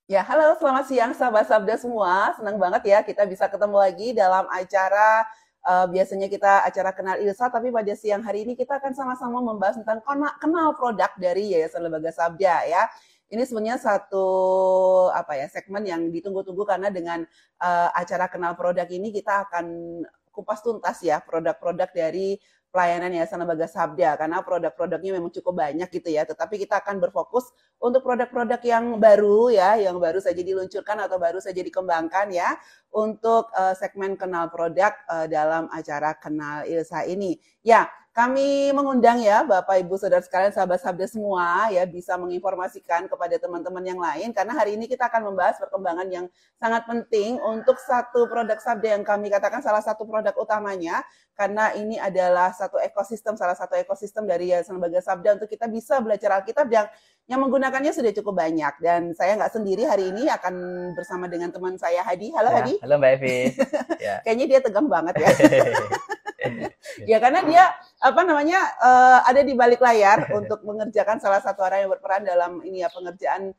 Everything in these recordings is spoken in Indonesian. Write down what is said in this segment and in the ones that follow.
Ya, halo, selamat siang sahabat Sabda semua. Senang banget ya kita bisa ketemu lagi dalam acara biasanya kita acara kenal Ilsa, tapi pada siang hari ini kita akan sama-sama membahas tentang kenal produk dari Yayasan Lembaga Sabda ya. Ini sebenarnya satu segmen yang ditunggu-tunggu karena dengan acara kenal produk ini kita akan kupas tuntas ya produk-produk dari pelayanan Yayasan Lembaga Sabda karena produk-produknya memang cukup banyak gitu ya. Tetapi kita akan berfokus untuk produk-produk yang baru ya, yang baru saja diluncurkan atau baru saja dikembangkan ya, untuk segmen kenal produk dalam acara Kenal Ilsa ini. Ya, kami mengundang ya Bapak Ibu Saudara sekalian sahabat Sabda semua ya bisa menginformasikan kepada teman-teman yang lain karena hari ini kita akan membahas perkembangan yang sangat penting untuk satu produk Sabda yang kami katakan salah satu produk utamanya karena ini adalah salah satu ekosistem dari Yayasan Lembaga Sabda untuk kita bisa belajar Alkitab yang menggunakannya sudah cukup banyak dan saya nggak sendiri hari ini akan bersama dengan teman saya Hadi. Halo Ya, Hadi. halo Mbak Evi. Ya. Kayaknya dia tegang banget ya. Ya karena dia ada di balik layar untuk mengerjakan salah satu orang yang berperan dalam ini ya pengerjaan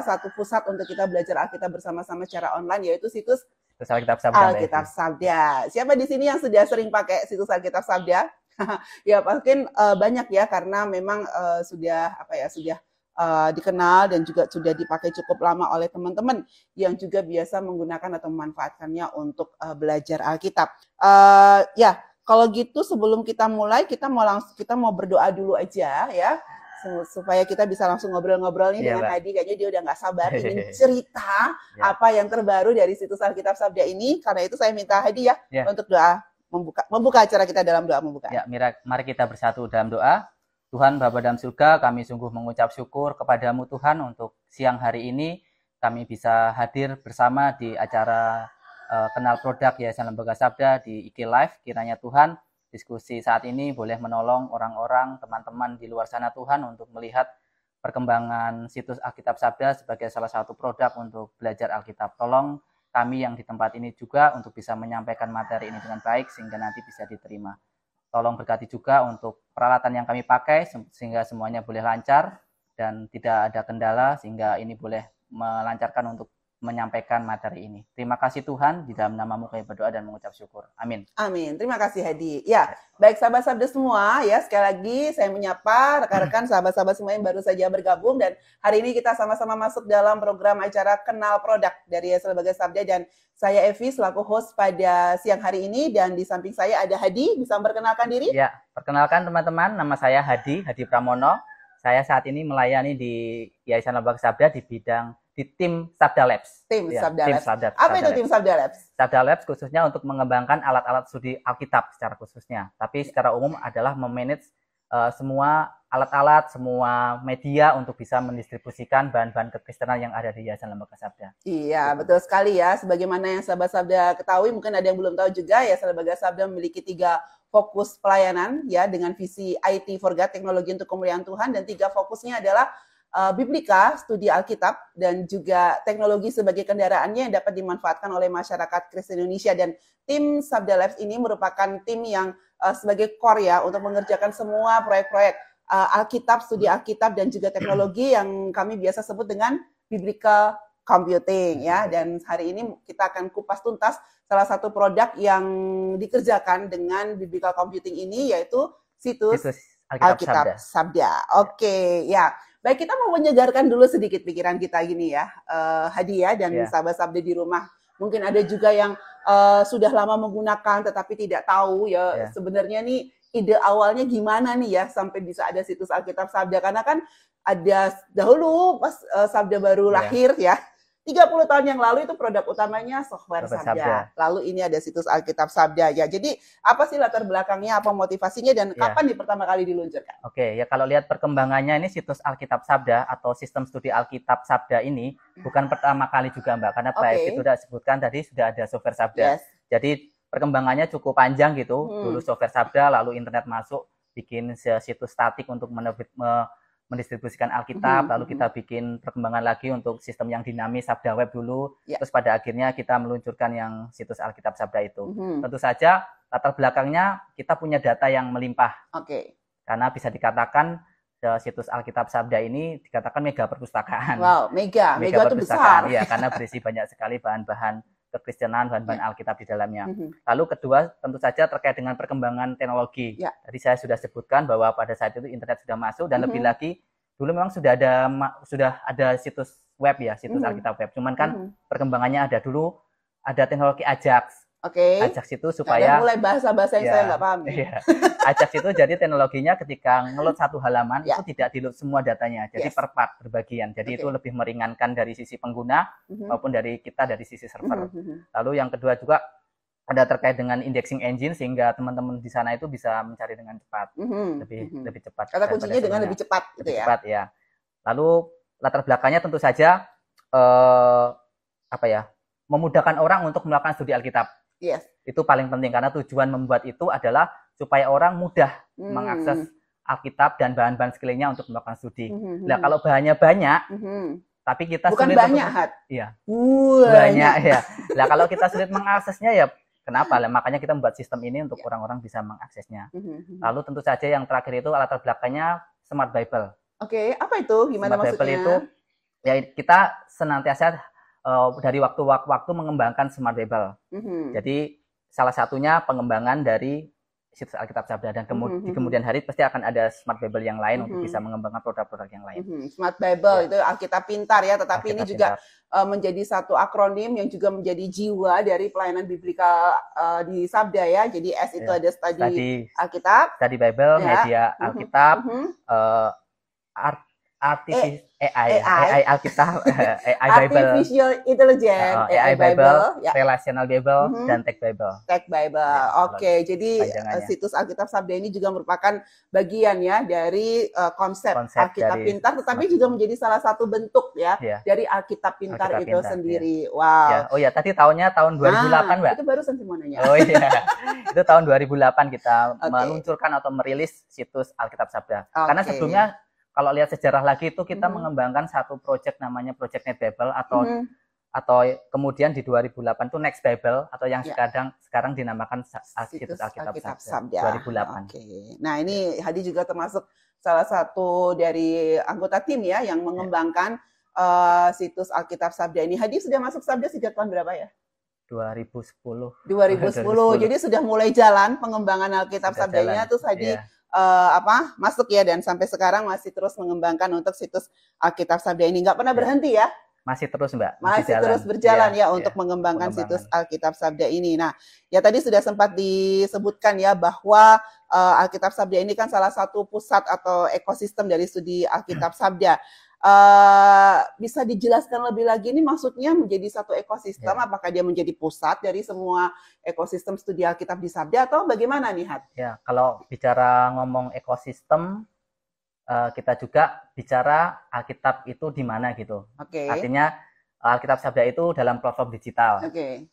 satu pusat untuk kita belajar Alkitab bersama-sama secara online yaitu situs Terus Alkitab Sabda Mbak Evi. Alkitab Sabda. Siapa di sini yang sudah sering pakai situs Alkitab Sabda? Ya mungkin banyak ya karena memang sudah dikenal dan juga sudah dipakai cukup lama oleh teman-teman yang juga biasa menggunakan atau memanfaatkannya untuk belajar Alkitab. Ya, kalau gitu sebelum kita mulai kita mau berdoa dulu aja ya supaya kita bisa langsung ngobrol-ngobrol nih dengan Mbak. Hadi. Kayaknya dia udah nggak sabar ingin cerita apa yang terbaru dari situs Alkitab Sabda ini. Karena itu saya minta Hadi ya untuk doa membuka acara kita dalam doa membuka. Ya, mari kita bersatu dalam doa. Tuhan Bapa dalam surga, kami sungguh mengucap syukur kepadamu Tuhan untuk siang hari ini kami bisa hadir bersama di acara kenal produk Yayasan Lembaga Sabda di IG Live. Kiranya Tuhan diskusi saat ini boleh menolong orang-orang, teman-teman di luar sana Tuhan untuk melihat perkembangan situs Alkitab Sabda sebagai salah satu produk untuk belajar Alkitab. Tolong kami yang di tempat ini juga untuk bisa menyampaikan materi ini dengan baik sehingga nanti bisa diterima. Tolong berkati juga untuk peralatan yang kami pakai sehingga semuanya boleh lancar dan tidak ada kendala sehingga ini boleh melancarkan untuk menyampaikan materi ini. Terima kasih Tuhan, di dalam namamu kami berdoa dan mengucap syukur. Amin. Amin. Terima kasih Hadi. Ya, baik sahabat Sabda semua ya, sekali lagi saya menyapa rekan-rekan sahabat-sahabat semua yang baru saja bergabung dan hari ini kita sama-sama masuk dalam program acara Kenal Produk dari Yayasan Lembaga Sabda dan saya Evi selaku host pada siang hari ini dan di samping saya ada Hadi. Bisa memperkenalkan diri? Ya, perkenalkan teman-teman, nama saya Hadi Pramono. Saya saat ini melayani di Yayasan Lembaga Sabda di tim Sabda Labs. Tim ya, Sabda Labs. Apa itu tim Sabda Labs? Sabda Labs khususnya untuk mengembangkan alat-alat studi Alkitab secara khususnya. Tapi secara umum adalah memanage semua alat-alat, semua media untuk bisa mendistribusikan bahan-bahan kekristenan yang ada di Yayasan Lembaga Sabda. Iya, betul sekali ya. Sebagaimana yang sahabat Sabda ketahui, mungkin ada yang belum tahu juga, Yayasan Lembaga Sabda memiliki 3 fokus pelayanan ya dengan visi IT for God, teknologi untuk kemuliaan Tuhan, dan 3 fokusnya adalah Biblika, studi Alkitab, dan juga teknologi sebagai kendaraannya yang dapat dimanfaatkan oleh masyarakat Kristen Indonesia. Dan tim Sabda Labs ini merupakan tim yang sebagai core ya untuk mengerjakan semua proyek-proyek Alkitab, studi Alkitab, dan juga teknologi yang kami biasa sebut dengan Biblical Computing ya. Dan hari ini kita akan kupas tuntas salah satu produk yang dikerjakan dengan Biblical Computing ini yaitu situs Alkitab Sabda. Oke, ya. Baik, kita mau menyegarkan dulu sedikit pikiran kita gini ya, Hadi ya, dan sahabat Sabda di rumah. Mungkin ada juga yang sudah lama menggunakan tetapi tidak tahu ya sebenarnya nih ide awalnya gimana nih ya sampai bisa ada situs Alkitab Sabda. Karena kan ada dahulu pas Sabda baru lahir ya, 30 tahun yang lalu itu produk utamanya software Sabda. Lalu ini ada situs Alkitab Sabda ya. Jadi apa sih latar belakangnya, apa motivasinya, dan kapan nih pertama kali diluncurkan? Oke, ya kalau lihat perkembangannya ini situs Alkitab Sabda atau sistem studi Alkitab Sabda ini bukan pertama kali juga Mbak. Karena Mbak itu sudah sebutkan tadi sudah ada software Sabda. Jadi perkembangannya cukup panjang gitu. Dulu software Sabda, lalu internet masuk, bikin situs statik untuk mendistribusikan Alkitab, lalu kita bikin perkembangan lagi untuk sistem yang dinamis Sabda Web dulu, terus pada akhirnya kita meluncurkan yang situs Alkitab Sabda itu. Tentu saja latar belakangnya kita punya data yang melimpah, karena bisa dikatakan situs Alkitab Sabda ini dikatakan mega perpustakaan. Wow, mega itu besar. Ya, karena berisi banyak sekali bahan-bahan kekristenan, bahan-bahan Alkitab di dalamnya. Lalu kedua, tentu saja terkait dengan perkembangan teknologi. Tadi saya sudah sebutkan bahwa pada saat itu internet sudah masuk dan lebih lagi dulu memang sudah ada situs web ya, situs Alkitab web. Cuman kan perkembangannya ada teknologi Ajax. Ajax itu supaya mulai bahasa-bahasa yang saya nggak paham. Ajax itu jadi teknologinya ketika ngeload satu halaman itu tidak di-load semua datanya, jadi per part, berbagian. Jadi itu lebih meringankan dari sisi pengguna maupun dari kita dari sisi server. Lalu yang kedua juga ada terkait dengan indexing engine sehingga teman-teman di sana itu bisa mencari dengan cepat, lebih cepat. Kata kuncinya dengan lebih cepat, gitu ya. Cepat ya. Lalu latar belakangnya tentu saja memudahkan orang untuk melakukan studi Alkitab. Itu paling penting karena tujuan membuat itu adalah supaya orang mudah mengakses Alkitab dan bahan-bahan sekelilingnya untuk melakukan studi. Nah, kalau bahannya banyak, tapi kita bukan sulit banyak, banyak ya. Nah, kalau kita sulit mengaksesnya ya kenapa? Makanya kita membuat sistem ini untuk orang-orang bisa mengaksesnya. Lalu tentu saja yang terakhir itu latar belakangnya Smart Bible. Apa itu? Gimana Smart maksudnya? Bible itu ya kita senantiasa dari waktu-waktu mengembangkan Smart Bible. Jadi salah satunya pengembangan dari situs Alkitab Sabda dan di kemudian hari pasti akan ada Smart Bible yang lain untuk bisa mengembangkan produk-produk yang lain. Smart Bible itu Alkitab pintar ya, tetapi Alkitab ini juga menjadi satu akronim yang juga menjadi jiwa dari pelayanan biblikal di Sabda ya. Jadi S itu ada study Alkitab, study Bible, media Alkitab, AI Alkitab, AI Bible, Artificial Intelligence, AI Bible, Relational Bible, dan Tech Bible. Tech Bible. Jadi situs Alkitab Sabda ini juga merupakan bagian ya dari konsep Alkitab pintar, tetapi juga menjadi salah satu bentuk ya dari Alkitab pintar itu sendiri. Wow. Tadi tahunnya tahun 2008, Mbak. Itu barusan sih mau nanya. Itu tahun 2008 kita meluncurkan atau merilis situs Alkitab Sabda. Karena sebelumnya kalau lihat sejarah lagi itu kita mengembangkan satu proyek namanya Project Net Bible atau kemudian di 2008 itu Next Bible atau yang sekarang dinamakan situs Alkitab Sabda 2008. Nah, ini Hadi juga termasuk salah satu dari anggota tim ya yang mengembangkan situs Alkitab Sabda ini. Hadi sudah masuk Sabda sejak tahun berapa ya? 2010. 2010. Jadi sudah mulai jalan pengembangan Alkitab Sabdanya, terus Hadi masuk ya, dan sampai sekarang masih terus mengembangkan untuk situs Alkitab Sabda ini. Nggak pernah berhenti ya? Masih terus, Mbak. Masih terus berjalan untuk mengembangkan situs Alkitab Sabda ini. Nah, ya tadi sudah sempat disebutkan ya bahwa Alkitab Sabda ini kan salah satu pusat atau ekosistem dari studi Alkitab Sabda. Bisa dijelaskan lebih lagi ini maksudnya menjadi satu ekosistem, apakah dia menjadi pusat dari semua ekosistem studi Alkitab di Sabda atau bagaimana nih, Had? Ya, kalau bicara ngomong ekosistem, kita juga bicara Alkitab itu di mana gitu. Artinya Alkitab Sabda itu dalam platform digital.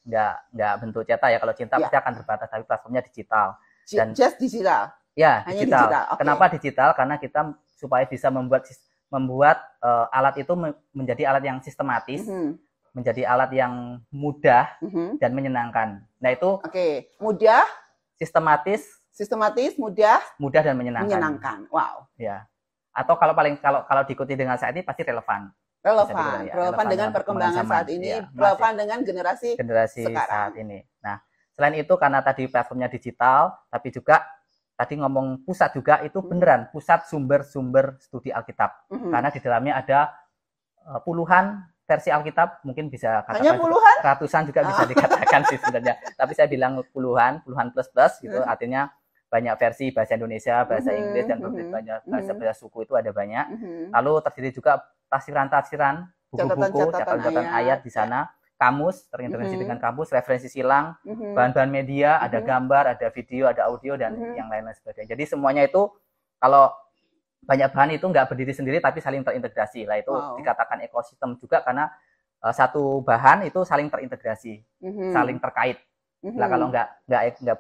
Nggak bentuk cetak ya, kalau cetak pasti akan terbatas, tapi platformnya digital. Dan just digital? Ya, digital. Kenapa digital? Karena kita supaya bisa membuat alat itu menjadi alat yang sistematis, menjadi alat yang mudah dan menyenangkan. Nah itu mudah, sistematis, mudah dan menyenangkan. Wow. Ya. Atau kalau diikuti dengan saat ini pasti relevan. Relevan dengan perkembangan saat ini, relevan dengan generasi sekarang. Saat ini. Nah, selain itu karena tadi platformnya digital, tapi juga tadi ngomong pusat juga itu beneran pusat sumber-sumber studi Alkitab. Karena di dalamnya ada puluhan versi Alkitab, mungkin bisa katakan ratusan juga bisa dikatakan sih sebenarnya. Tapi saya bilang puluhan plus gitu, artinya banyak versi bahasa Indonesia, bahasa Inggris, dan banyak bahasa suku itu ada banyak. Lalu terdiri juga tafsiran-tafsiran, buku-buku, catatan ayat di sana. Kamus, terintegrasi dengan kamus, referensi silang, bahan-bahan media, ada gambar, ada video, ada audio, dan yang lain-lain sebagainya. Jadi semuanya itu, kalau banyak bahan itu nggak berdiri sendiri, tapi saling terintegrasi. Lah itu dikatakan ekosistem juga karena satu bahan itu saling terintegrasi, saling terkait. Lah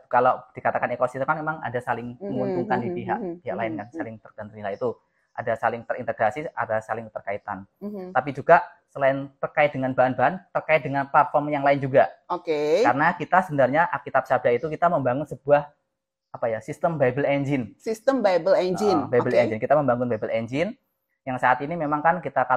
kalau dikatakan ekosistem kan memang ada saling menguntungkan di pihak lain kan, saling tergantung. Lah itu ada saling terintegrasi, ada saling terkaitan. Tapi juga selain terkait dengan bahan-bahan, terkait dengan platform yang lain juga. Karena kita sebenarnya Alkitab Sabda itu kita membangun sebuah sistem Bible Engine. Sistem Bible Engine. Bible Engine. Kita membangun Bible Engine yang saat ini memang kan kita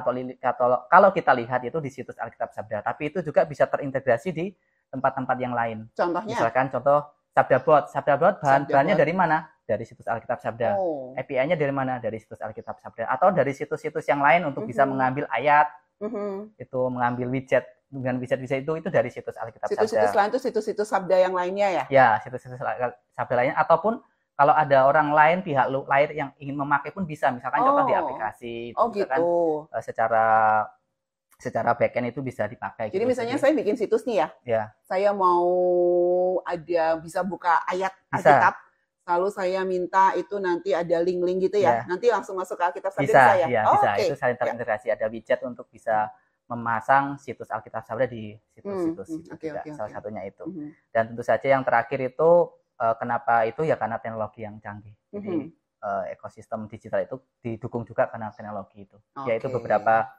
kalau kita lihat itu di situs Alkitab Sabda, tapi itu juga bisa terintegrasi di tempat-tempat yang lain. Contohnya? Misalkan contoh Sabdabot. Sabdabot bahannya dari mana? Dari situs Alkitab Sabda. API-nya dari mana? Dari situs Alkitab Sabda. Atau dari situs-situs yang lain untuk bisa mengambil ayat, itu mengambil widget. Dengan widget-widget itu dari situs Alkitab Sabda. Situs-situs lain itu situs-situs Sabda yang lainnya ya? Ya, situs-situs Sabda lainnya. Ataupun kalau ada orang lain, pihak lain yang ingin memakai pun bisa. Misalkan contoh di aplikasi. Misalkan, gitu. Secara backend itu bisa dipakai. Jadi misalnya saya bikin situs nih ya. Saya mau bisa buka ayat Alkitab. Lalu saya minta itu nanti ada link-link gitu ya. Nanti langsung masuk ke Alkitab Sabda bisa ya? Bisa. Itu saling terintegrasi. Ada widget untuk bisa memasang situs Alkitab Sabda di situs-situs itu juga. Salah satunya itu. Dan tentu saja yang terakhir itu kenapa itu ya karena teknologi yang canggih. Jadi ekosistem digital itu didukung juga karena teknologi itu. Yaitu beberapa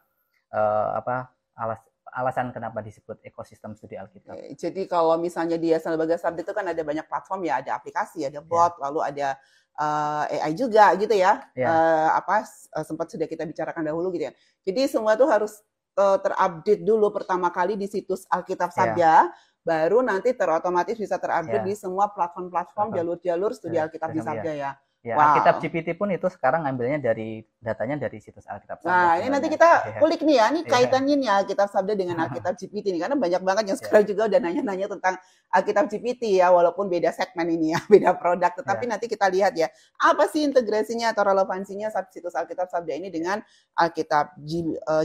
alasan kenapa disebut ekosistem studi Alkitab. Jadi kalau misalnya di Yayasan Lembaga Sabda itu kan ada banyak platform ya, ada aplikasi, ada bot, lalu ada AI juga gitu ya. Sempat sudah kita bicarakan dahulu gitu ya. Jadi semua itu harus terupdate dulu pertama kali di situs Alkitab Sabda, baru nanti otomatis bisa terupdate di semua platform-platform jalur-jalur studi Alkitab di Sabda ya. Alkitab GPT pun itu sekarang ngambilnya datanya dari situs Alkitab Sabda. Nah, ini nanti kita kulik nih ya, ini kaitannya nih Alkitab Sabda dengan Alkitab GPT nih, karena banyak banget yang sekarang juga udah nanya-nanya tentang Alkitab GPT ya, walaupun beda segmen ini ya, beda produk, tetapi nanti kita lihat ya, apa sih integrasinya atau relevansinya situs Alkitab Sabda ini dengan Alkitab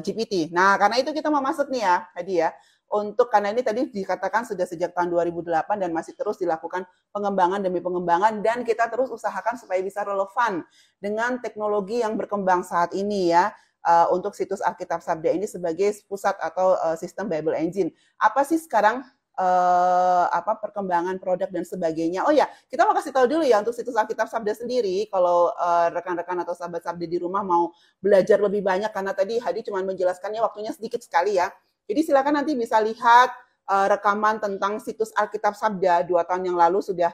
GPT. Nah, karena itu kita mau masuk nih ya, tadi ya. Karena ini tadi dikatakan sudah sejak tahun 2008 dan masih terus dilakukan pengembangan demi pengembangan, dan kita terus usahakan supaya bisa relevan dengan teknologi yang berkembang saat ini ya, untuk situs Alkitab Sabda ini sebagai pusat atau sistem Bible Engine. Apa sih sekarang perkembangan produk dan sebagainya? Oh ya, kita mau kasih tahu dulu ya untuk situs Alkitab Sabda sendiri, kalau rekan-rekan atau sahabat Sabda di rumah mau belajar lebih banyak, karena tadi Hadi cuma menjelaskannya waktunya sedikit sekali ya. Jadi silakan nanti bisa lihat rekaman tentang situs Alkitab Sabda 2 tahun yang lalu sudah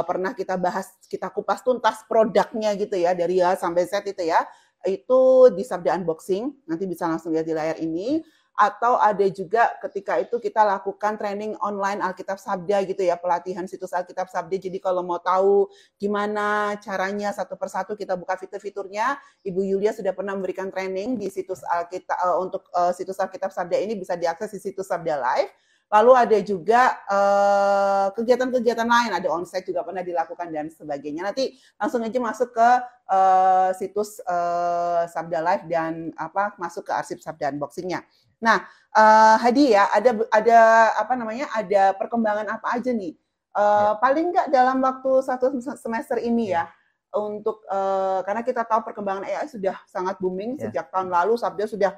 pernah kita bahas, kita kupas tuntas produknya gitu ya, dari A sampai Z itu ya. Itu di Sabda Unboxing, nanti bisa langsung lihat di layar ini. Atau ada juga ketika itu kita lakukan training online Alkitab Sabda gitu ya, pelatihan situs Alkitab Sabda. Jadi kalau mau tahu gimana caranya satu persatu kita buka fitur-fiturnya, Ibu Yulia sudah pernah memberikan training di situs Alkitab untuk situs Alkitab Sabda ini bisa diakses di situs Sabda Live. Lalu ada juga kegiatan-kegiatan lain, ada onsite juga pernah dilakukan dan sebagainya. Nanti langsung aja masuk ke situs Sabda Live dan masuk ke arsip Sabda Unboxing-nya. Nah, Hadi ya, ada perkembangan apa aja nih? Paling nggak dalam waktu 1 semester ini ya, untuk karena kita tahu perkembangan AI sudah sangat booming sejak tahun lalu. Sabda sudah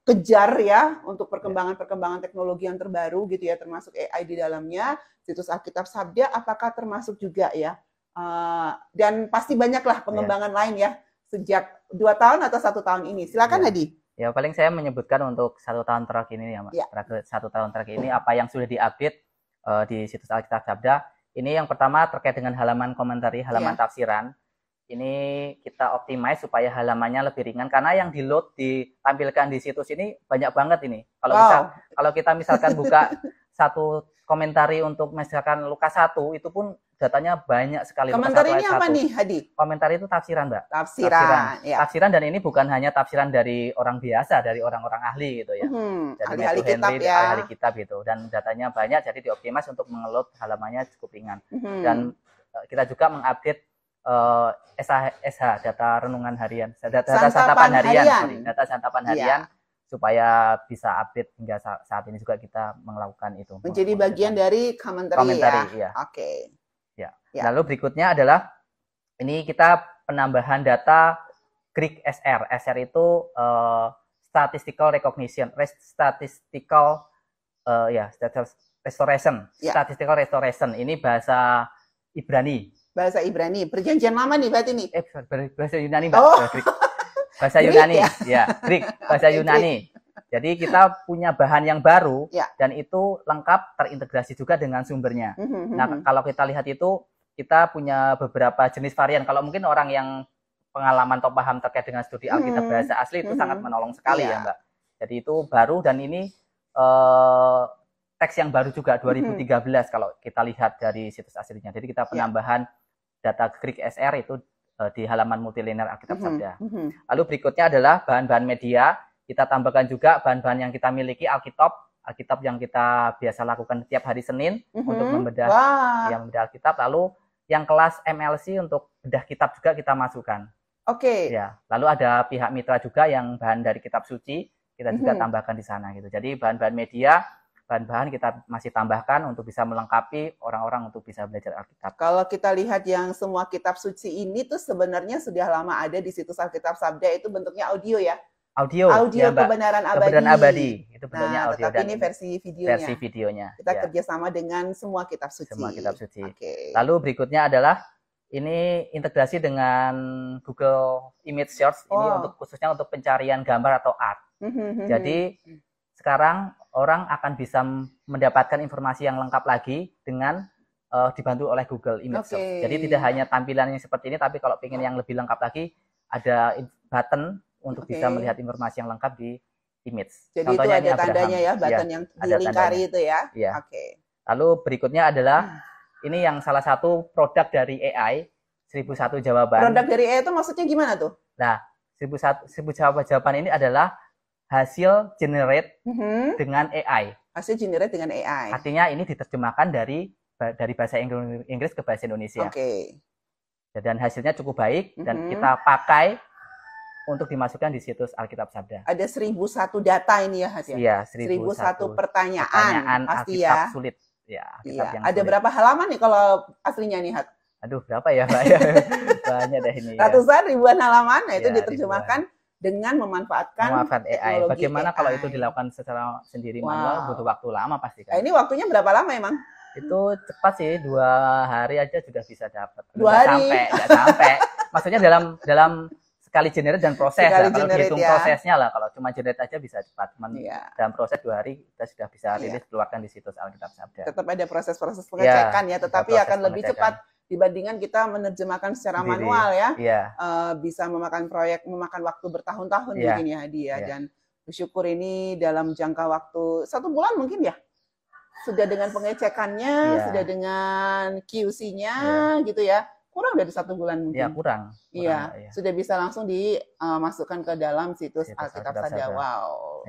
kejar ya untuk perkembangan teknologi yang terbaru gitu ya, termasuk AI di dalamnya. Situs Alkitab Sabda apakah termasuk juga ya? Dan pasti banyaklah pengembangan lain ya sejak 2 tahun atau 1 tahun ini. Silakan Hadi. Ya, paling saya menyebutkan untuk 1 tahun terakhir ini ya, Mbak. 1 tahun terakhir ini apa yang sudah diupdate di situs Alkitab Sabda. Ini yang pertama terkait dengan halaman komentari, halaman tafsiran. Ini kita optimize supaya halamannya lebih ringan, karena yang di-load ditampilkan di situs ini banyak banget ini. Kalau kita misalkan buka satu komentari untuk misalkan Lukas 1, itu pun datanya banyak sekali. Komentari ini apa nih, Hadi? Komentari itu tafsiran, Mbak. Tafsiran, dan ini bukan hanya tafsiran dari orang biasa, dari orang-orang ahli gitu ya. Jadi ahli kitab ya. Ahli kitab gitu. Dan datanya banyak, jadi dioptimize untuk mengeload halamannya cukup ringan. Dan kita juga mengupdate SH, data renungan harian, data santapan harian, supaya bisa update hingga saat ini juga kita melakukan itu. Menjadi bagian dari komentari ya. Oke. Ya. Lalu berikutnya adalah ini kita penambahan data Greek SR. SR itu statistical recognition, statistical restoration. Statistical restoration. Ini bahasa Ibrani. Bahasa Ibrani. Perjanjian lama nih berarti nih. Bahasa Yunani, Mbak. Bahasa Yunani. Greek. Bahasa Yunani. Jadi kita punya bahan yang baru dan itu lengkap terintegrasi juga dengan sumbernya. Nah, kalau kita lihat itu kita punya beberapa jenis varian. Kalau mungkin orang yang pengalaman atau paham terkait dengan studi Alkitab bahasa asli itu sangat menolong sekali ya Mbak. Jadi itu baru, dan ini teks yang baru juga 2013 kalau kita lihat dari situs aslinya. Jadi kita penambahan data Greek SR itu di halaman multilinear Alkitab Sabda. Lalu berikutnya adalah bahan-bahan media. Kita tambahkan juga bahan-bahan yang kita miliki, Alkitab yang kita biasa lakukan setiap hari Senin untuk membedah Alkitab. Lalu yang kelas MLC untuk bedah kitab juga kita masukkan. Ya, lalu ada pihak mitra juga yang bahan dari kitab suci, kita juga tambahkan di sana gitu. Jadi bahan-bahan media, bahan-bahan kita masih tambahkan untuk bisa melengkapi orang-orang untuk bisa belajar Alkitab. Kalau kita lihat yang semua kitab suci ini tuh sebenarnya sudah lama ada di situs Alkitab Sabda, itu bentuknya audio ya? Audio ya, kebenaran abadi. Kebenaran abadi. Itu bentuknya audio, tetapi ini versi videonya. Kita kerjasama dengan semua kitab suci. Semua kitab suci. Lalu berikutnya adalah ini integrasi dengan Google Image Search. Ini khususnya untuk pencarian gambar atau art. Jadi sekarang orang akan bisa mendapatkan informasi yang lengkap lagi dengan dibantu oleh Google Image Search. Jadi tidak hanya tampilannya seperti ini, tapi kalau ingin yang lebih lengkap lagi, ada button untuk bisa melihat informasi yang lengkap di image. Jadi contohnya itu ada tandanya ya, button yang dilingkari itu ya. Lalu berikutnya adalah ini yang salah satu produk dari AI, 1001 jawaban. Produk dari AI itu maksudnya gimana tuh? Nah, 1001 jawaban ini adalah hasil generate dengan AI. Hasil generate dengan AI. Artinya ini diterjemahkan dari bahasa Inggris ke bahasa Indonesia. Dan hasilnya cukup baik dan kita pakai untuk dimasukkan di situs Alkitab Sabda. Ada 1001 data ini ya, Hat? Iya, 1001 pertanyaan pasti ya. Sulit. Ya, yang ada sulit. Berapa halaman nih kalau aslinya nih, Hat? Aduh, berapa ya, Mbak? Banyak deh ini. Ratusan, ribuan halaman, nah itu diterjemahkan dengan memanfaatkan AI. Bagaimana AI. Kalau itu dilakukan secara sendiri manual, butuh waktu lama pasti kan. Nah, ini waktunya berapa lama emang? Itu cepat sih, 2 hari aja sudah bisa dapat. 2 hari? Nggak sampai. Maksudnya dalam sekali generate dan proses. Kalau dihitung prosesnya lah, kalau cuma generate aja bisa cepat. Dalam proses 2 hari kita sudah bisa rilis, keluarkan di situs Alkitab Sabda. Tetap ada proses-proses pengecekan ya, tetapi akan lebih cepat dibandingkan kita menerjemahkan secara manual ya. Bisa memakan waktu bertahun-tahun mungkin ya, Hadi ya. Dan bersyukur ini dalam jangka waktu 1 bulan mungkin ya. Sudah dengan pengecekannya, sudah dengan QC-nya gitu ya. Kurang dari 1 bulan mungkin. Ya, kurang. Sudah bisa langsung dimasukkan ke dalam situs Alkitab Sabda. Wow.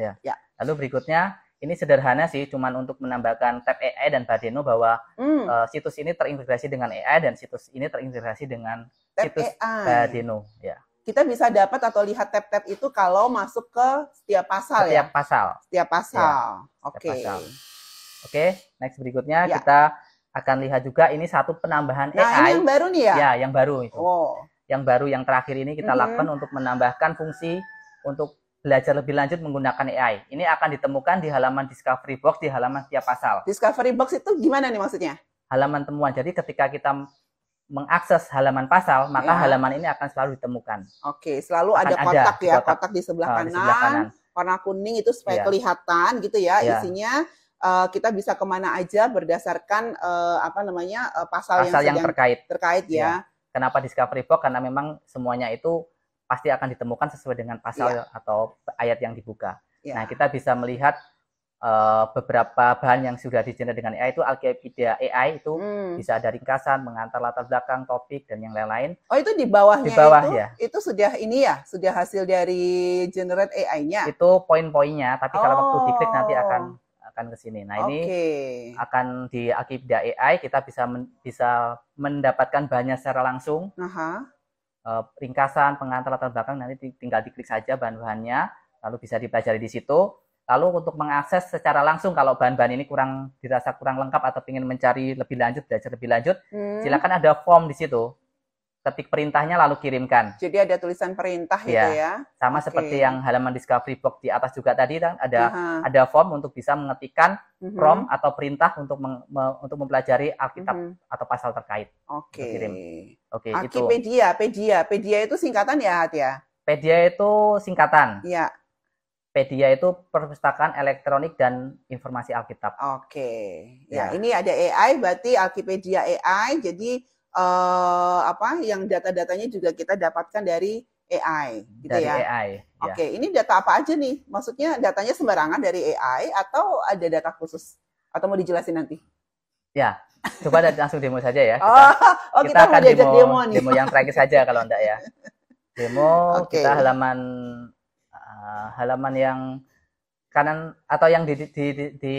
Lalu berikutnya, ini sederhana sih, cuman untuk menambahkan tab AI dan Badeno bahwa situs ini terintegrasi dengan AI dan situs ini terintegrasi dengan situs Badeno. Kita bisa dapat atau lihat tab-tab itu kalau masuk ke setiap pasal ya? Setiap pasal. Oke, next berikutnya kita akan lihat juga ini satu penambahan AI. Ini yang baru nih ya? Ya, yang baru itu. Yang baru, yang terakhir ini kita lakukan untuk menambahkan fungsi untuk belajar lebih lanjut menggunakan AI. Ini akan ditemukan di halaman Discovery Box, di halaman setiap pasal. Discovery Box itu gimana nih maksudnya? Halaman temuan. Jadi ketika kita mengakses halaman pasal, maka halaman ini akan selalu ditemukan. Selalu ada kotak ya, kotak di sebelah kanan. Warna kuning itu supaya kelihatan gitu ya, isinya. Kita bisa kemana aja berdasarkan pasal yang terkait ya. Kenapa Discovery Box? Karena memang semuanya itu pasti akan ditemukan sesuai dengan pasal atau ayat yang dibuka. Nah, kita bisa melihat beberapa bahan yang sudah digenerate dengan AI itu Alkipedia AI itu bisa ada ringkasan, mengantar latar belakang, topik dan yang lain-lain. Itu di bawahnya itu sudah sudah hasil dari generate AI-nya. Itu poin-poinnya, tapi kalau waktu diklik nanti akan ke sini. Nah, ini akan di Alkipedia AI kita bisa mendapatkan bahannya secara langsung. Ringkasan, pengantar latar belakang nanti tinggal diklik saja bahan-bahannya, lalu bisa dipelajari di situ. Lalu untuk mengakses secara langsung kalau bahan-bahan ini dirasa kurang lengkap atau ingin mencari lebih lanjut, belajar lebih lanjut, silakan ada form di situ. Ketik perintahnya lalu kirimkan. Jadi ada tulisan perintah gitu ya. Sama seperti yang halaman Discovery Box di atas juga tadi kan ada form untuk bisa mengetikkan prompt atau perintah untuk mempelajari Alkitab atau pasal terkait. Pedia itu singkatan ya, Hat ya? Pedia itu singkatan. Iya. Pedia itu perpustakaan elektronik dan informasi Alkitab. Ini ada AI berarti Alkipedia AI. Jadi yang data-datanya juga kita dapatkan dari AI, gitu Dari ya. AI. Ya. Oke, ini data apa aja nih? Maksudnya datanya sembarangan dari AI atau ada data khusus? Atau mau dijelasin nanti? Ya, coba langsung demo saja ya. Kita akan mau diajak demo nih. Demo yang terakhir saja kalau enggak ya. Demo Oke. kita halaman yang kanan atau yang di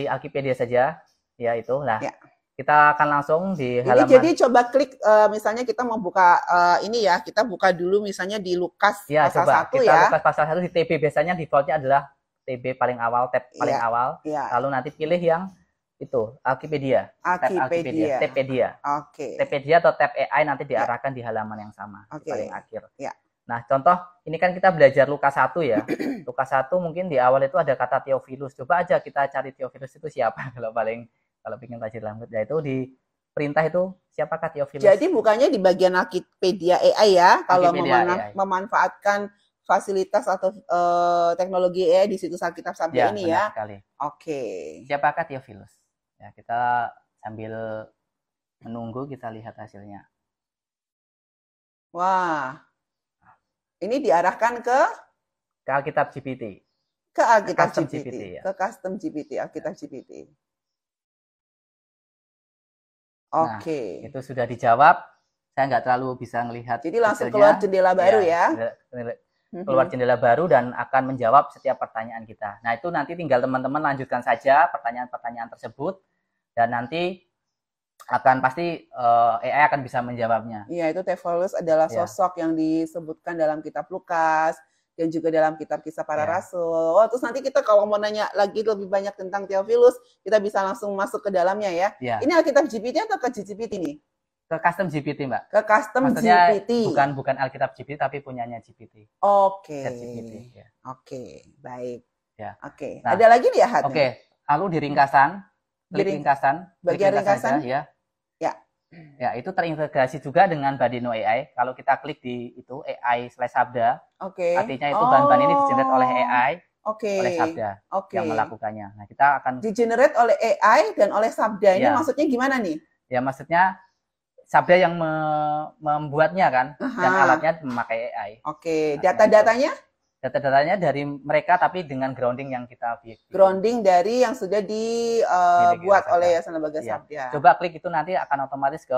Wikipedia saja, ya itu. Nah, Ya. kita akan langsung di halaman. Ini jadi coba klik, misalnya kita mau buka ini ya, kita buka dulu misalnya di Lukas Ya, pasal coba 1 kita ya. Lukas pasal 1 di TB, biasanya defaultnya adalah TB paling awal, tab paling awal. Ya. Lalu nanti pilih yang itu, Wikipedia. Tabpedia. Oke. Tabpedia atau tab AI nanti diarahkan di halaman yang sama, Oke. paling akhir. Ya. Nah, contoh ini kan kita belajar Lukas 1 ya. Lukas 1 mungkin di awal itu ada kata Theophilus. Coba aja kita cari Theophilus itu siapa kalau ingin belajar dalam itu di perintah itu siapakah Theophilus. Jadi bukannya di bagian Wikipedia AI ya, kalau memanfaatkan fasilitas atau teknologi AI di situs Alkitab Sabda ini ya. Sekali. Oke. Siapakah Theophilus? Ya, kita sambil menunggu kita lihat hasilnya. Wah. Ini diarahkan ke Alkitab GPT. Ke Alkitab GPT. Ya. Ke Custom GPT, Alkitab GPT. Oke. Nah, itu sudah dijawab. Saya nggak terlalu bisa melihat. Jadi langsung keluar jendela baru ya. Keluar jendela baru dan akan menjawab setiap pertanyaan kita. Nah, itu nanti tinggal teman-teman lanjutkan saja pertanyaan-pertanyaan tersebut. Dan nanti akan pasti AI akan bisa menjawabnya. Iya, itu Theophilus adalah sosok yang disebutkan dalam kitab Lukas dan juga dalam kitab Kisah Para Rasul. Oh, terus nanti kita kalau mau nanya lagi lebih banyak tentang Theophilus, kita bisa langsung masuk ke dalamnya ya. Ini Alkitab GPT atau ke GPT nih? Ke Custom GPT, Mbak. Ke Custom Maksudnya GPT. Bukan Alkitab GPT tapi punyanya GPT. Oke. Ya. Oke, baik. Ya. Oke. Nah, ada lagi nih ya, Hat? Oke. Lalu di ringkasan, klik ringkasan, bagian ringkasan saja, ya, itu terintegrasi juga dengan Badeno AI. Kalau kita klik di itu AI/Sabda, artinya itu bahan-bahan ini di-generate oleh AI, oleh Sabda yang melakukannya. Nah, kita akan di-generate oleh AI dan oleh Sabda. Ini maksudnya gimana nih? Ya, maksudnya Sabda yang membuatnya kan, dan alatnya memakai AI. Oke, data-datanya? Data-datanya dari mereka tapi dengan grounding yang kita grounding dari yang sudah dibuat oleh Yayasan Lembaga Sabda. Coba klik itu nanti akan otomatis ke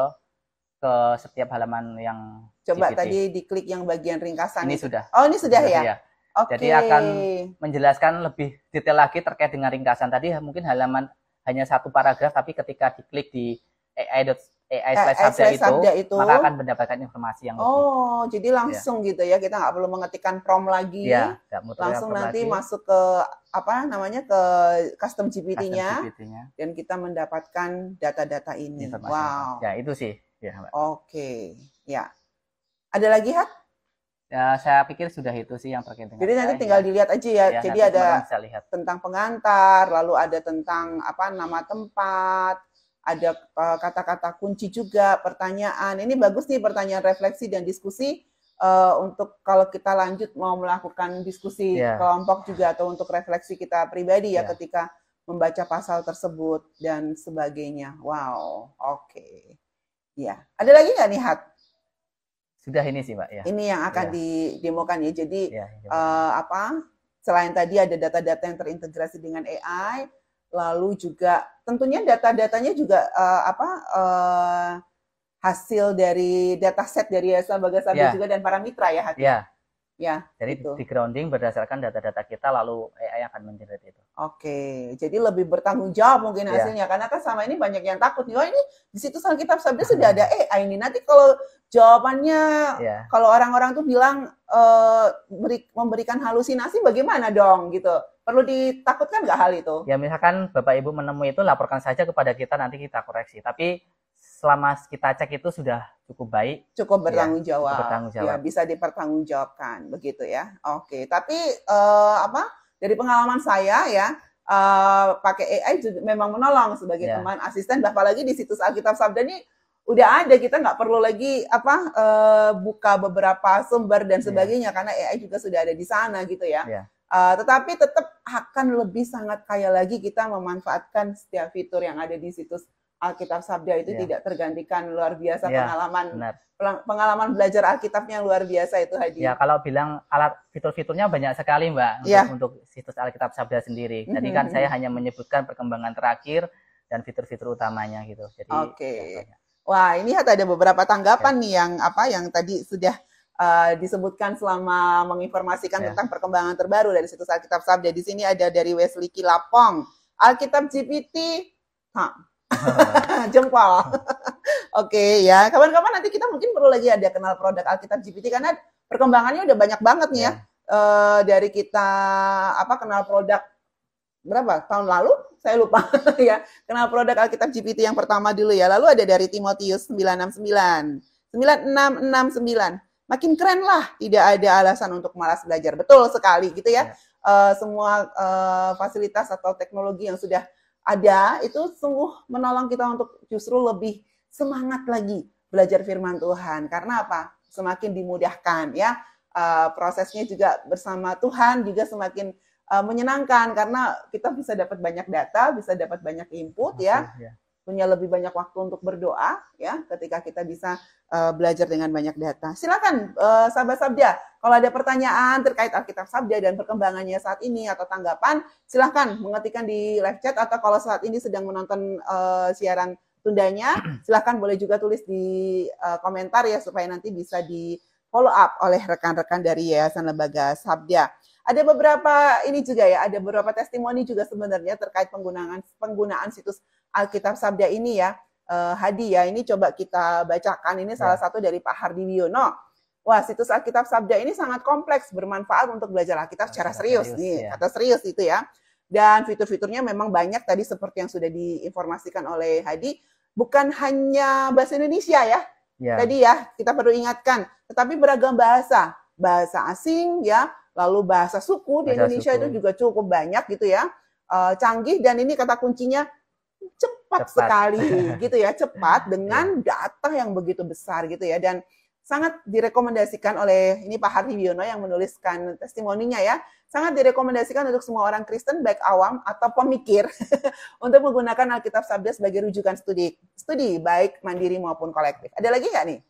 setiap halaman yang coba GPT. Tadi diklik yang bagian ringkasan. Ini sudah. Oh, ini sudah ya? Jadi akan menjelaskan lebih detail lagi terkait dengan ringkasan. Tadi mungkin halaman hanya satu paragraf, tapi ketika diklik di AI/Sabda itu, maka akan mendapatkan informasi yang lebih. Oh, jadi langsung gitu ya, kita nggak perlu mengetikkan prompt lagi, langsung nanti masuk ke ke Custom GPT-nya, dan kita mendapatkan data-data ini. Wow. Ya, itu sih. Oke, ya. Ada lagi, Hat? Ya, saya pikir sudah itu sih yang terkait dengan. Jadi nanti tinggal dilihat aja ya. Jadi ada tentang pengantar, lalu ada tentang nama tempat, ada kata-kata kunci juga, pertanyaan. Ini bagus nih pertanyaan refleksi dan diskusi untuk kalau kita lanjut mau melakukan diskusi kelompok juga atau untuk refleksi kita pribadi ya ketika membaca pasal tersebut dan sebagainya. Wow, oke. Ya, ada lagi nggak nih, Hat? Sudah ini sih, Mbak. Ya. Ini yang akan didemokan ya. Jadi selain tadi ada data-data yang terintegrasi dengan AI, lalu juga tentunya data-datanya juga hasil dari dataset dari Yayasan Lembaga Sabda juga dan para mitra ya, Hati? Ya. Jadi di grounding berdasarkan data-data kita lalu AI akan mengenerate itu. Oke, jadi lebih bertanggung jawab mungkin hasilnya karena kan sama ini banyak yang takut nih, ini di situs Alkitab Sabda sudah ada AI ini. Nanti kalau jawabannya kalau orang-orang tuh bilang memberikan halusinasi bagaimana dong gitu. Perlu ditakutkan nggak hal itu? Ya misalkan Bapak Ibu menemui itu laporkan saja kepada kita nanti kita koreksi. Tapi selama kita cek itu sudah cukup baik. Cukup bertanggung jawab. Ya, bisa dipertanggungjawabkan begitu ya. Oke, tapi dari pengalaman saya ya pakai AI juga memang menolong sebagai teman asisten. Apalagi di situs Alkitab Sabda ini udah ada, kita nggak perlu lagi buka beberapa sumber dan sebagainya karena AI juga sudah ada di sana gitu ya. Tetapi tetap akan lebih sangat kaya lagi kita memanfaatkan setiap fitur yang ada di situs Alkitab Sabda itu tidak tergantikan, luar biasa pengalaman belajar Alkitabnya luar biasa itu Hadi. Ya, kalau bilang alat fitur-fiturnya banyak sekali Mbak untuk situs Alkitab Sabda sendiri. Jadi kan saya hanya menyebutkan perkembangan terakhir dan fitur-fitur utamanya gitu. Jadi wah, ini ada beberapa tanggapan nih yang tadi sudah disebutkan selama menginformasikan tentang perkembangan terbaru dari situs Alkitab Sabda. Di sini ada dari Wesley Kilapong, Alkitab GPT, jempol. Oke, ya, kawan-kawan nanti kita mungkin perlu lagi ada kenal produk Alkitab GPT karena perkembangannya udah banyak banget nih dari kita kenal produk berapa tahun lalu? Saya lupa ya. Kenal produk Alkitab GPT yang pertama dulu ya. Lalu ada dari Timotius 9669. Makin keren lah, tidak ada alasan untuk malas belajar. Betul sekali gitu ya. Semua fasilitas atau teknologi yang sudah ada itu sungguh menolong kita untuk justru lebih semangat lagi belajar firman Tuhan. Karena apa? Semakin dimudahkan ya. Prosesnya juga bersama Tuhan juga semakin menyenangkan karena kita bisa dapat banyak data, bisa dapat banyak input punya lebih banyak waktu untuk berdoa ya ketika kita bisa belajar dengan banyak data. Silakan sahabat Sabda, kalau ada pertanyaan terkait Alkitab Sabda dan perkembangannya saat ini atau tanggapan, silakan mengetikkan di live chat atau kalau saat ini sedang menonton siaran tundanya, silakan boleh juga tulis di komentar ya supaya nanti bisa di follow up oleh rekan-rekan dari Yayasan Lembaga Sabda. Ada beberapa ini juga ya, ada beberapa testimoni juga sebenarnya terkait penggunaan situs Alkitab Sabda ini ya. Hadi ya, ini coba kita bacakan. Ini salah satu dari Pak Hardi Wiono. Wah, situs Alkitab Sabda ini sangat kompleks, bermanfaat untuk belajar Alkitab secara serius. Nih, kata serius itu ya. Dan fitur-fiturnya memang banyak tadi seperti yang sudah diinformasikan oleh Hadi. Bukan hanya bahasa Indonesia ya. Tadi ya, kita perlu ingatkan. Tetapi beragam bahasa. Bahasa asing ya, lalu bahasa suku di Indonesia itu juga cukup banyak gitu ya, canggih dan ini kata kuncinya cepat sekali gitu ya, cepat dengan data yang begitu besar gitu ya, dan sangat direkomendasikan oleh ini Pak Hardi Wiono yang menuliskan testimoninya ya, sangat direkomendasikan untuk semua orang Kristen baik awam atau pemikir untuk menggunakan Alkitab Sabda sebagai rujukan studi baik mandiri maupun kolektif. Ada lagi nggak nih?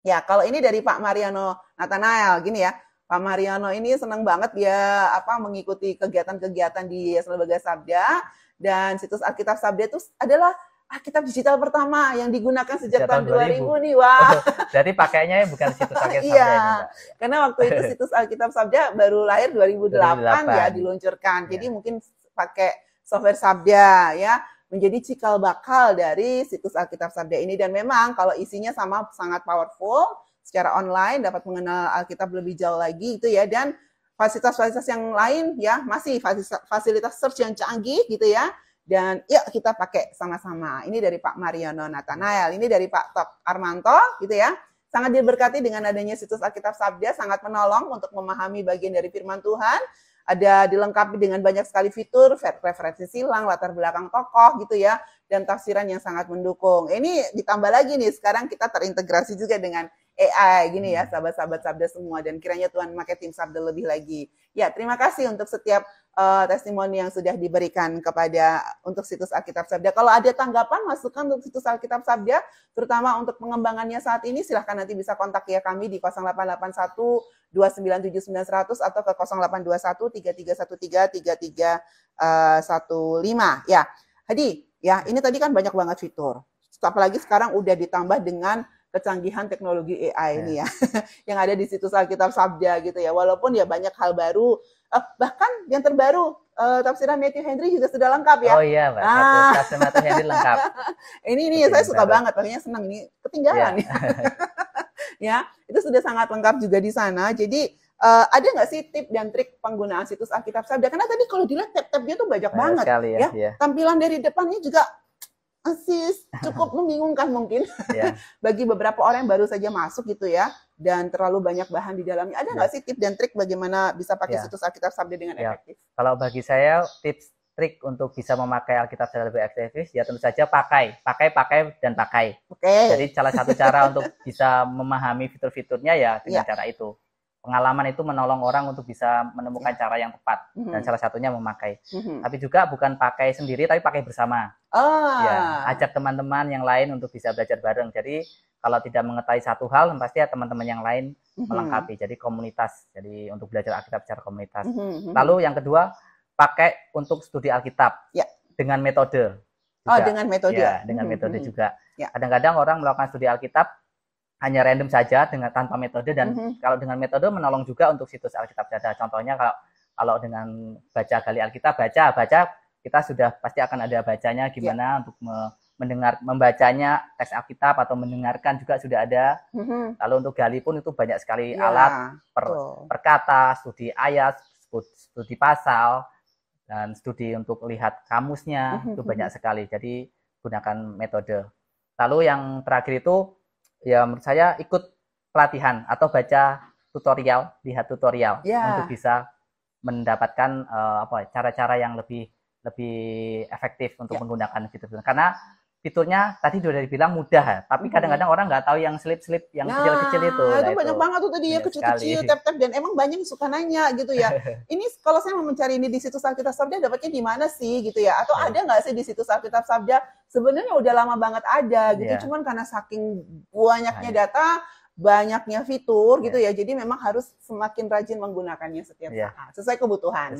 Ya, kalau ini dari Pak Mariano Nathanael gini ya. Pak Mariano ini senang banget dia mengikuti kegiatan-kegiatan di Yayasan Lembaga Sabda, dan situs Alkitab Sabda itu adalah Alkitab digital pertama yang digunakan sejak tahun 2000 nih. Wah. Jadi pakainya bukan situs Alkitab Sabda ini. Karena waktu itu situs Alkitab Sabda baru lahir 2008 ya diluncurkan. Jadi mungkin pakai software Sabda ya, menjadi cikal bakal dari situs Alkitab Sabda ini. Dan memang kalau isinya sangat powerful, secara online dapat mengenal Alkitab lebih jauh lagi itu ya, dan fasilitas-fasilitas yang lain ya, masih fasilitas search yang canggih gitu ya, dan yuk kita pakai sama-sama. Ini dari Pak Mariano Nathanael, ini dari Pak Tok Armanto gitu ya. Sangat diberkati dengan adanya situs Alkitab Sabda, sangat menolong untuk memahami bagian dari firman Tuhan. Ada dilengkapi dengan banyak sekali fitur, referensi silang, latar belakang tokoh gitu ya, dan tafsiran yang sangat mendukung. Ini ditambah lagi nih, sekarang kita terintegrasi juga dengan AI gini ya, sahabat-sahabat Sabda semua, dan kiranya Tuhan memakai tim Sabda lebih lagi. Ya, terima kasih untuk setiap testimoni yang sudah diberikan untuk situs Alkitab Sabda. Kalau ada tanggapan, masukan untuk situs Alkitab Sabda, terutama untuk pengembangannya saat ini, silahkan nanti bisa kontak ya kami di 0881 297 9100 atau ke 0821 3313 3315. Ya, Hadi, ya ini tadi kan banyak banget fitur. Apalagi sekarang udah ditambah dengan kecanggihan teknologi AI ini ya, yang ada di situs Alkitab Sabda gitu ya. Walaupun ya banyak hal baru, bahkan yang terbaru tafsiran Matthew Henry juga sudah lengkap ya. Oh iya, Mbak. Tafsir Matthew Henry lengkap. ini saya suka banget, makanya senang ini ketinggalan ya. Itu sudah sangat lengkap juga di sana. Jadi ada nggak sih tip dan trik penggunaan situs Alkitab Sabda? Karena tadi kalau dilihat tab-tabnya tuh banyak banget ya. Tampilan dari depannya juga cukup membingungkan mungkin bagi beberapa orang yang baru saja masuk gitu ya, dan terlalu banyak bahan di dalamnya. Ada nggak sih tips dan trik bagaimana bisa pakai situs Alkitab Sabda dengan efektif? Kalau bagi saya tips trik untuk bisa memakai Alkitab Sabda lebih efektif ya tentu saja pakai. Jadi salah satu cara untuk bisa memahami fitur-fiturnya ya dengan cara itu. pengalaman itu menolong orang untuk bisa menemukan cara yang tepat, dan salah satunya memakai. Tapi juga bukan pakai sendiri, tapi pakai bersama. Ya, ajak teman-teman yang lain untuk bisa belajar bareng. Jadi kalau tidak mengetahui satu hal, pasti ya teman-teman yang lain melengkapi. Jadi komunitas, jadi untuk belajar Alkitab secara komunitas. Lalu yang kedua, pakai untuk studi Alkitab dengan metode. Juga. Dengan metode. Ya, dengan metode juga. Kadang-kadang orang melakukan studi Alkitab hanya random saja tanpa metode, dan kalau dengan metode menolong juga untuk situs Alkitab Sada. Contohnya kalau dengan baca gali Alkitab, baca kita sudah pasti akan ada bacanya gimana untuk membacanya teks Alkitab atau mendengarkan juga sudah ada. Lalu untuk gali pun itu banyak sekali alat per kata, studi ayat, studi pasal, dan studi untuk lihat kamusnya itu banyak sekali. Jadi gunakan metode. Lalu yang terakhir itu ya menurut saya ikut pelatihan atau baca tutorial, lihat tutorial untuk bisa mendapatkan cara-cara yang lebih efektif untuk menggunakan fitur. Karena fiturnya tadi sudah dibilang mudah, tapi kadang-kadang orang nggak tahu yang slip-slip yang kecil-kecil itu. Itu banyak banget tuh tadi ya, kecil-kecil, tap-tap, dan emang banyak yang suka nanya gitu ya. Ini kalau saya mau mencari ini di situs Alkitab Sabda, dapatnya di mana sih gitu ya? Atau ada nggak sih di situs Alkitab Sabda? Sebenarnya udah lama banget ada gitu, cuman karena saking banyaknya data, banyaknya fitur gitu ya, jadi memang harus semakin rajin menggunakannya setiap saat sesuai kebutuhan.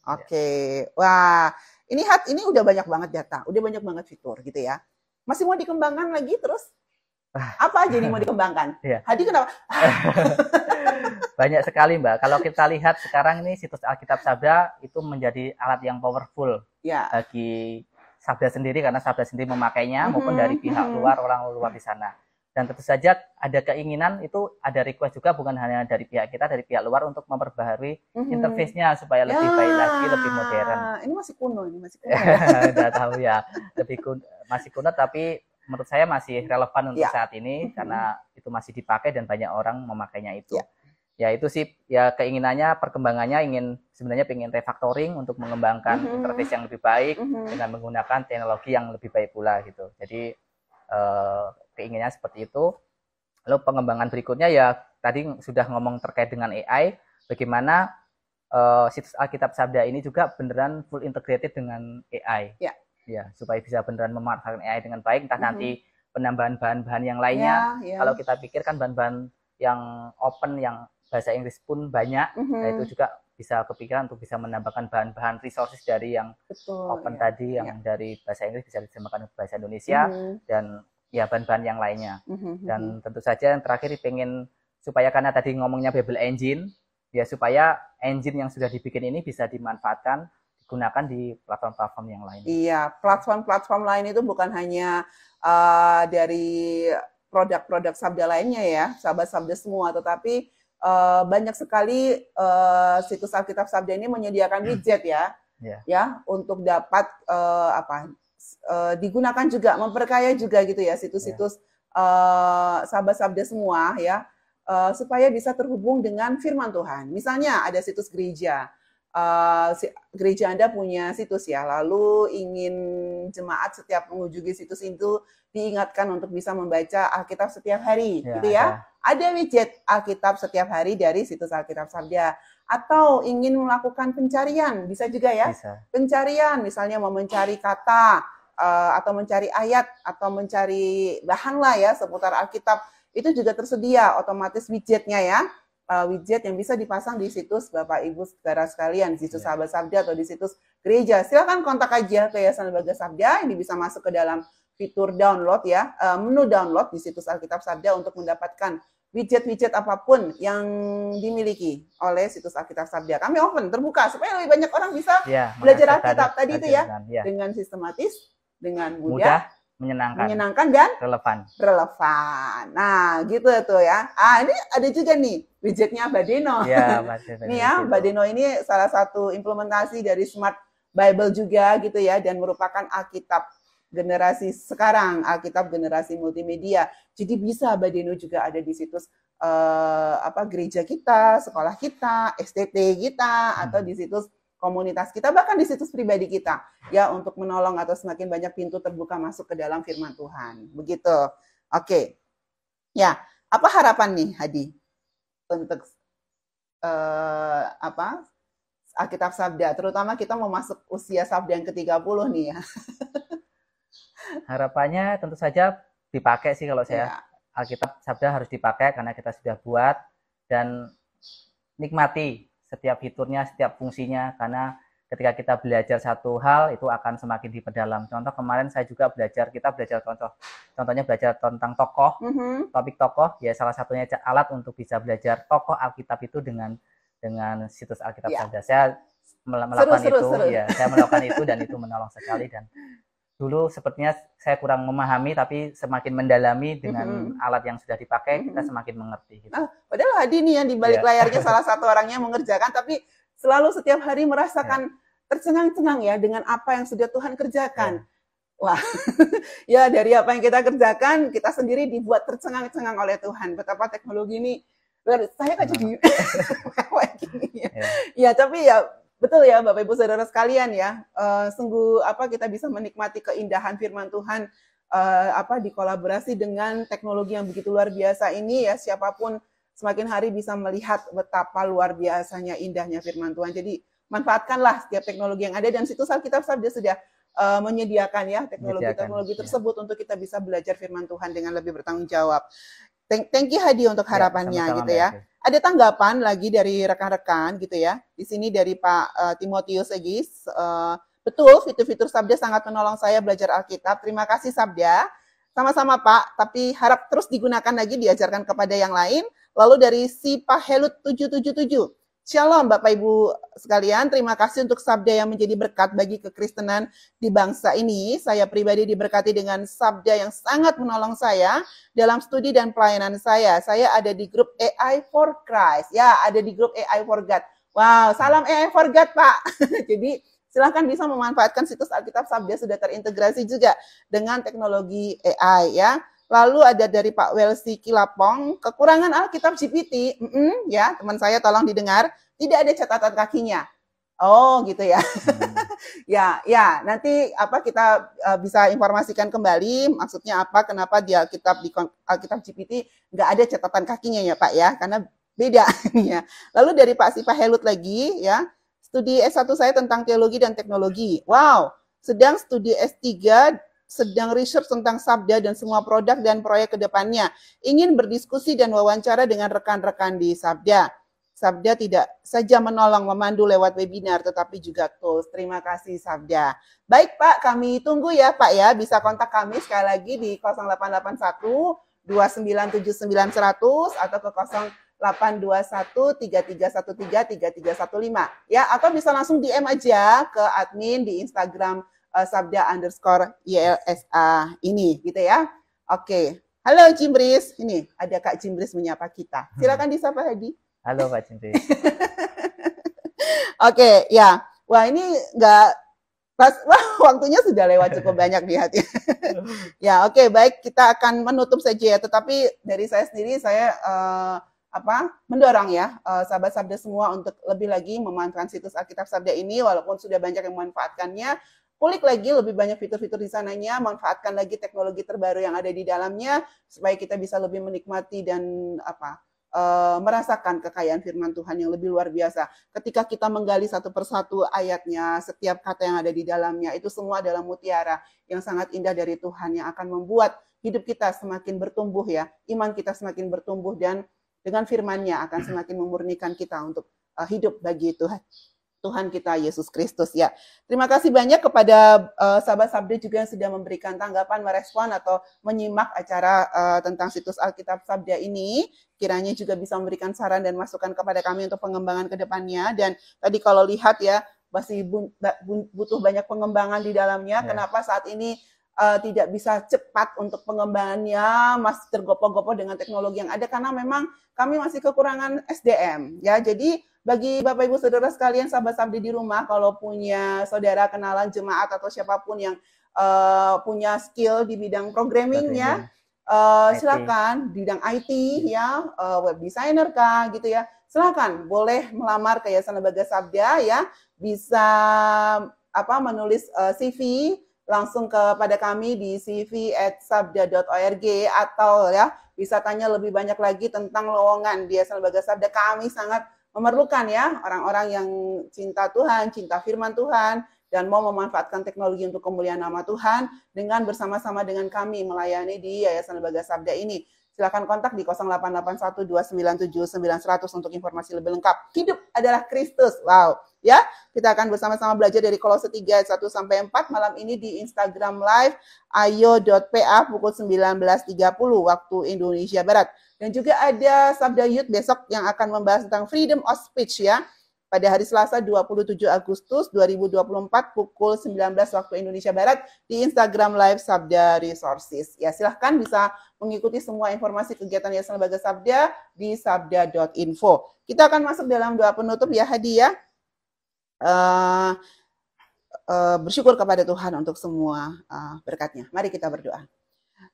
Oke. Wah, ini udah banyak banget data, udah banyak banget fitur gitu ya. Masih mau dikembangkan lagi terus? Apa aja nih mau dikembangkan? Hadi kenapa? Banyak sekali Mbak. Kalau kita lihat sekarang ini situs Alkitab Sabda itu menjadi alat yang powerful bagi Sabda sendiri, karena Sabda sendiri memakainya maupun dari pihak luar, orang luar di sana. Dan tentu saja ada keinginan, itu ada request juga bukan hanya dari pihak kita, dari pihak luar untuk memperbaharui interface-nya supaya lebih baik lagi, lebih modern. Ini masih kuno, Udah tahu ya, masih kuno, tapi menurut saya masih relevan untuk saat ini karena itu masih dipakai dan banyak orang memakainya itu. Ya itu sih ya keinginannya, perkembangannya sebenarnya ingin refactoring untuk mengembangkan interface yang lebih baik dengan menggunakan teknologi yang lebih baik pula gitu. Jadi keinginannya seperti itu. Lalu pengembangan berikutnya ya tadi sudah ngomong terkait dengan AI, bagaimana situs Alkitab Sabda ini juga beneran full integrated dengan AI. Ya, supaya bisa beneran memanfaatkan AI dengan baik, entah nanti penambahan bahan-bahan yang lainnya. Kalau kita pikirkan bahan-bahan yang open, yang bahasa Inggris pun banyak, itu juga bisa kepikiran untuk bisa menambahkan bahan-bahan resources dari yang open tadi, yang dari bahasa Inggris bisa diterjemahkan ke bahasa Indonesia, dan ya bahan-bahan yang lainnya. Dan tentu saja yang terakhir pengen supaya, karena tadi ngomongnya Bible Engine, ya supaya engine yang sudah dibikin ini bisa dimanfaatkan, digunakan di platform-platform yang lain. Iya, platform-platform lain itu bukan hanya dari produk-produk Sabda lainnya ya, sahabat-sabda semua, tetapi banyak sekali situs Alkitab Sabda ini menyediakan widget ya untuk dapat digunakan juga, memperkaya juga gitu ya situs-situs sahabat Sabda semua ya, supaya bisa terhubung dengan firman Tuhan. Misalnya ada situs gereja. Gereja Anda punya situs ya, lalu ingin jemaat setiap mengunjungi situs itu diingatkan untuk bisa membaca Alkitab setiap hari, gitu ya. Ada widget Alkitab setiap hari dari situs Alkitab Sabda. Atau ingin melakukan pencarian, bisa juga ya. Pencarian, misalnya mau mencari kata, atau mencari ayat, atau mencari bahan lah ya seputar Alkitab, itu juga tersedia otomatis widgetnya ya. Widget yang bisa dipasang di situs Bapak Ibu saudara sekalian, di situs Sahabat Sabda atau di situs gereja. Silakan kontak aja ke Yayasan Lembaga Sabda, ini bisa masuk ke dalam fitur download ya, menu download di situs Alkitab Sabda untuk mendapatkan widget-widget apapun yang dimiliki oleh situs Alkitab Sabda. Kami open, terbuka supaya lebih banyak orang bisa belajar Alkitab tadi itu ya, dengan sistematis, dengan mudah, menyenangkan dan relevan. Nah, gitu tuh ya. Ini ada juga nih widgetnya Badeno. Nih ya, Badeno ini salah satu implementasi dari Smart Bible juga gitu ya, dan merupakan Alkitab generasi sekarang, Alkitab generasi multimedia. Jadi bisa Badeno juga ada di situs gereja kita, sekolah kita, STT kita, atau di situs komunitas kita, bahkan di situs pribadi kita, ya, untuk menolong atau semakin banyak pintu terbuka masuk ke dalam firman Tuhan. Begitu. Oke. Ya, apa harapan nih, Hadi, untuk apa Alkitab Sabda, terutama kita mau masuk usia Sabda yang ke-30 nih ya. Harapannya tentu saja dipakai sih kalau saya. Alkitab Sabda harus dipakai karena kita sudah buat, dan nikmati setiap fiturnya, setiap fungsinya, karena ketika kita belajar satu hal itu akan semakin diperdalam. Contoh kemarin saya juga kita belajar contohnya belajar tentang tokoh, topik tokoh, ya salah satunya alat untuk bisa belajar tokoh Alkitab itu dengan situs Alkitab Sabda. Saya melakukan ya, saya melakukan itu dan itu menolong sekali. Dan dulu sepertinya saya kurang memahami, tapi semakin mendalami dengan alat yang sudah dipakai, kita semakin mengerti. Gitu. Nah, padahal Hadi nih yang di balik layarnya salah satu orangnya mengerjakan, tapi selalu setiap hari merasakan tercengang-cengang ya dengan apa yang sudah Tuhan kerjakan. Wah, ya dari apa yang kita kerjakan, kita sendiri dibuat tercengang-cengang oleh Tuhan. Betapa teknologi ini, saya kan jadi kayak gini ya. Ya, tapi ya betul ya Bapak Ibu Saudara sekalian ya, sungguh kita bisa menikmati keindahan firman Tuhan dikolaborasi dengan teknologi yang begitu luar biasa ini ya, siapapun semakin hari bisa melihat betapa luar biasanya indahnya firman Tuhan. Jadi manfaatkanlah setiap teknologi yang ada, dan situs Alkitab Sabda sudah menyediakan ya teknologi tersebut untuk kita bisa belajar firman Tuhan dengan lebih bertanggung jawab. Thank you Hadi untuk harapannya gitu ya. Ada tanggapan lagi dari rekan-rekan gitu ya. Di sini dari Pak Timotius Egis, betul fitur-fitur Sabda sangat menolong saya belajar Alkitab. Terima kasih Sabda. Sama-sama Pak, tapi harap terus digunakan lagi, diajarkan kepada yang lain. Lalu dari si Pak Helut 777. Shalom Bapak Ibu sekalian, terima kasih untuk Sabda yang menjadi berkat bagi kekristenan di bangsa ini. Saya pribadi diberkati dengan Sabda yang sangat menolong saya dalam studi dan pelayanan saya. Saya ada di grup AI for Christ. Ya, ada di grup AI for God. Wow, salam AI for God Pak. Jadi silahkan bisa memanfaatkan situs Alkitab Sabda, sudah terintegrasi juga dengan teknologi AI ya. Lalu ada dari Pak Welsi Kilapong, kekurangan Alkitab GPT, ya teman saya tolong didengar, tidak ada catatan kakinya. Oh gitu ya. ya nanti kita bisa informasikan kembali maksudnya apa, kenapa di Alkitab GPT nggak ada catatan kakinya ya Pak ya, karena beda ya. Lalu dari Pak Sipa Helut lagi ya, studi S1 saya tentang teologi dan teknologi. Wow, sedang studi S3 sedang research tentang Sabda dan semua produk dan proyek ke depannya. Ingin berdiskusi dan wawancara dengan rekan-rekan di Sabda. Sabda tidak saja menolong memandu lewat webinar, tetapi juga tools. Terima kasih Sabda. Baik Pak, kami tunggu ya Pak ya. Bisa kontak kami sekali lagi di 0881 2979 100 atau ke 0821 3313 3315 ya, atau bisa langsung DM aja ke admin di Instagram Sabda_YLSA ini gitu ya. Oke. Halo Jimbris, ini ada Kak Jimbris menyapa kita. Silakan disapa Hadi. Halo Kak Jimbris. Oke, ya. Wah, ini waktunya sudah lewat cukup banyak di hati. Ya, oke, baik, kita akan menutup saja ya, tetapi dari saya sendiri saya mendorong ya sahabat Sabda semua untuk lebih lagi memanfaatkan situs Alkitab Sabda ini, walaupun sudah banyak yang memanfaatkannya. Kulik lagi lebih banyak fitur-fitur di sananya, manfaatkan lagi teknologi terbaru yang ada di dalamnya supaya kita bisa lebih menikmati dan merasakan kekayaan firman Tuhan yang lebih luar biasa. Ketika kita menggali satu persatu ayatnya, setiap kata yang ada di dalamnya, itu semua adalah mutiara yang sangat indah dari Tuhan yang akan membuat hidup kita semakin bertumbuh ya, iman kita semakin bertumbuh, dan dengan firman-Nya akan semakin memurnikan kita untuk hidup bagi Tuhan kita Yesus Kristus ya. Terima kasih banyak kepada sahabat Sabda juga yang sudah memberikan tanggapan, merespon atau menyimak acara tentang situs Alkitab Sabda ini. Kiranya juga bisa memberikan saran dan masukan kepada kami untuk pengembangan ke depannya. Dan tadi kalau lihat ya, masih butuh banyak pengembangan di dalamnya. Kenapa saat ini tidak bisa cepat untuk pengembangannya, masih tergopoh-gopoh dengan teknologi yang ada, karena memang kami masih kekurangan SDM ya. Jadi bagi Bapak Ibu Saudara sekalian, sahabat Sabda di rumah, kalau punya saudara, kenalan, jemaat atau siapapun yang punya skill di bidang programmingnya, silakan, bidang IT ya, web designer kah gitu ya, silakan boleh melamar ke Yayasan Lembaga Sabda ya, bisa menulis CV langsung kepada kami di cv@sabda.org, atau ya bisa tanya lebih banyak lagi tentang lowongan di Yayasan Lembaga Sabda. Kami sangat memerlukan ya orang-orang yang cinta Tuhan, cinta firman Tuhan, dan mau memanfaatkan teknologi untuk kemuliaan nama Tuhan dengan bersama-sama dengan kami melayani di Yayasan Lembaga Sabda ini. Silakan kontak di 0881297900 untuk informasi lebih lengkap. Hidup adalah Kristus. Wow. Ya, kita akan bersama-sama belajar dari Kolose 3 ayat 1 sampai 4 malam ini di Instagram Live ayo.pa pukul 19.30 waktu Indonesia Barat. Dan juga ada Sabda Youth besok yang akan membahas tentang freedom of speech ya. Pada hari Selasa 27 Agustus 2024 pukul 19 waktu Indonesia Barat di Instagram Live Sabda Resources. Ya, silahkan bisa mengikuti semua informasi kegiatan Yayasan Lembaga Sabda di sabda.info. Kita akan masuk dalam doa penutup ya Hadi ya. Bersyukur kepada Tuhan untuk semua berkatnya. Mari kita berdoa.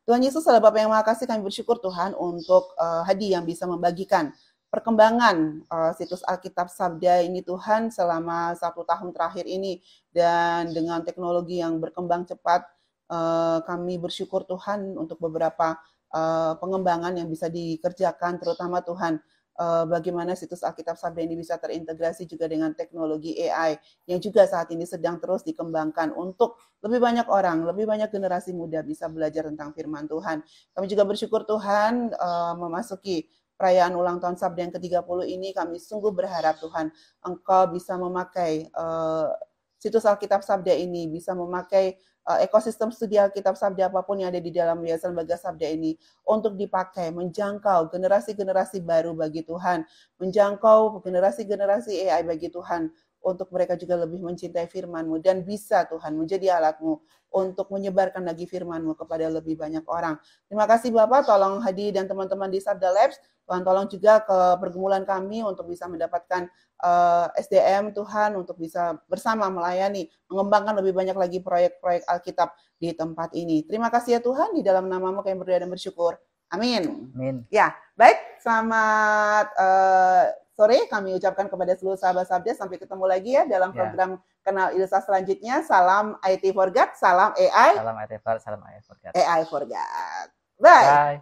Tuhan Yesus, Allah Bapa yang Maha Kasih, kami bersyukur Tuhan untuk Hadi yang bisa membagikan perkembangan situs Alkitab Sabda ini Tuhan selama 1 tahun terakhir ini, dan dengan teknologi yang berkembang cepat kami bersyukur Tuhan untuk beberapa pengembangan yang bisa dikerjakan, terutama Tuhan bagaimana situs Alkitab Sabda ini bisa terintegrasi juga dengan teknologi AI yang juga saat ini sedang terus dikembangkan untuk lebih banyak orang, lebih banyak generasi muda bisa belajar tentang firman Tuhan. Kami juga bersyukur Tuhan memasuki perayaan ulang tahun Sabda yang ke-30 ini, kami sungguh berharap Tuhan Engkau bisa memakai situs Alkitab Sabda ini, bisa memakai ekosistem studi Alkitab Sabda apapun yang ada di dalam Yayasan Lembaga Sabda ini untuk dipakai menjangkau generasi-generasi baru bagi Tuhan, menjangkau generasi-generasi AI bagi Tuhan, untuk mereka juga lebih mencintai firman-Mu dan bisa Tuhan menjadi alat-Mu untuk menyebarkan lagi firman-Mu kepada lebih banyak orang. Terima kasih Bapak, tolong Hadi dan teman-teman di Sabda Labs, Tuhan tolong juga ke pergumulan kami untuk bisa mendapatkan SDM Tuhan, untuk bisa bersama melayani, mengembangkan lebih banyak lagi proyek-proyek Alkitab di tempat ini. Terima kasih ya Tuhan, di dalam nama-Mu kami berdoa dan bersyukur. Amin. Amin. Ya, baik, selamat sore kami ucapkan kepada seluruh sahabat Sabda. Sampai ketemu lagi ya dalam program Kenal Ilsa selanjutnya. Salam IT for God, salam AI. Salam IT for God, salam AI for God. AI for God. Bye. Bye.